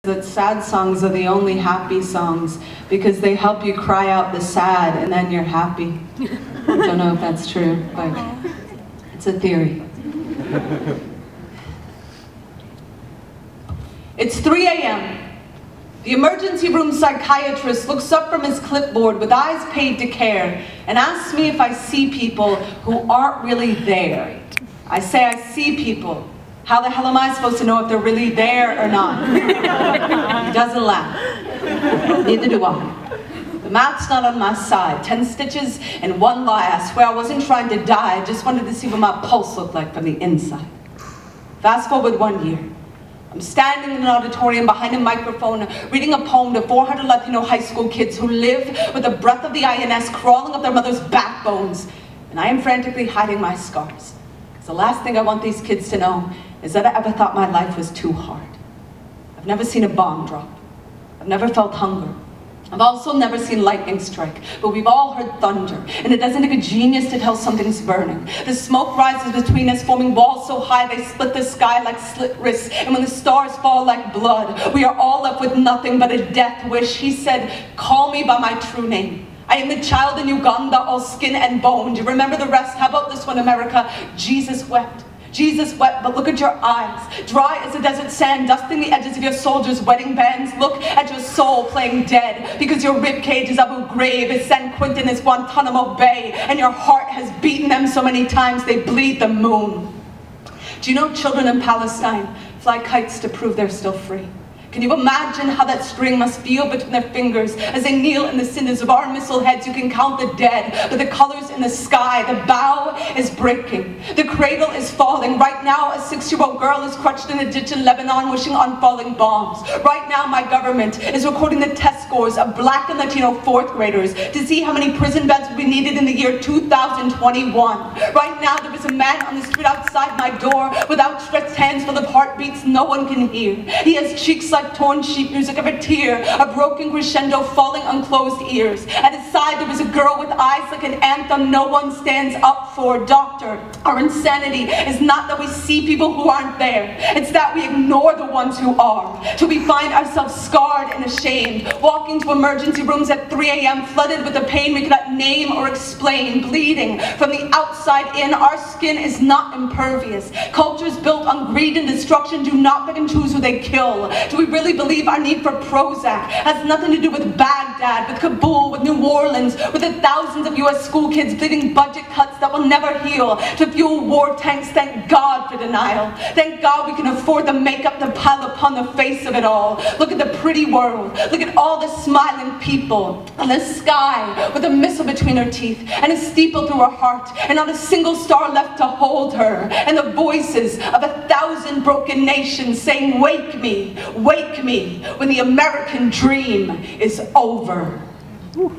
that sad songs are the only happy songs because they help you cry out the sad and then you're happy. I don't know if that's true, but it's a theory. It's 3 a.m. The emergency room psychiatrist looks up from his clipboard with eyes paid to care and asks me if I see people who aren't really there. I say I see people. How the hell am I supposed to know if they're really there or not? He doesn't laugh. Neither do I. The math's not on my side. 10 stitches and 1 lie. I swear I wasn't trying to die. I just wanted to see what my pulse looked like from the inside. Fast forward 1 year. I'm standing in an auditorium behind a microphone, reading a poem to 400 Latino high school kids who live with the breath of the INS crawling up their mother's backbones. And I am frantically hiding my scars. Because the last thing I want these kids to know is that I ever thought my life was too hard. I've never seen a bomb drop. I've never felt hunger. I've also never seen lightning strike, but we've all heard thunder, and it doesn't take a genius to tell something's burning. The smoke rises between us, forming walls so high they split the sky like slit wrists, and when the stars fall like blood, we are all left with nothing but a death wish. He said, "Call me by my true name. I am the child in Uganda, all skin and bone. Do you remember the rest? How about this one, America? Jesus wept. Jesus wept, but look at your eyes, dry as the desert sand, dusting the edges of your soldiers' wedding bands. Look at your soul playing dead, because your ribcage is Abu Ghraib, is San Quentin, is Guantanamo Bay, and your heart has beaten them so many times they bleed the moon." Do you know children in Palestine fly kites to prove they're still free? Can you imagine how that string must feel between their fingers as they kneel in the cinders of our missile heads? You can count the dead, but the colors in the sky. The bow is breaking. The cradle is falling. Right now, a 6-year-old girl is crushed in a ditch in Lebanon wishing on falling bombs. Right now, my government is recording the test scores of Black and Latino 4th graders to see how many prison beds will be needed in the year 2021. Right now, there is a man on the street outside my door with outstretched hands full of heartbeats no one can hear. He has cheeks like torn sheet music of a tear, a broken crescendo falling on closed ears. At his side there was a girl with eyes like an anthem no one stands up for. Doctor, our insanity is not that we see people who aren't there. It's that we ignore the ones who are. Till we find ourselves scarred and ashamed, walking to emergency rooms at 3 a.m. flooded with a pain we cannot name or explain, bleeding from the outside in. Our skin is not impervious. Cultures built on greed and destruction do not pick and choose who they kill. Do we really believe our need for Prozac has nothing to do with Baghdad, with Kabul, with New Orleans, with the thousands of US school kids bleeding budget cuts that will never heal to fuel war tanks? Thank God for denial. Thank God we can afford the makeup to pile upon the face of it all. Look at the pretty world. Look at all the smiling people. And the sky with a missile between her teeth and a steeple through her heart and not a single star left to hold her. And the voices of 1,000 broken nations saying, "Wake me, wake me when the American dream is over." Ooh.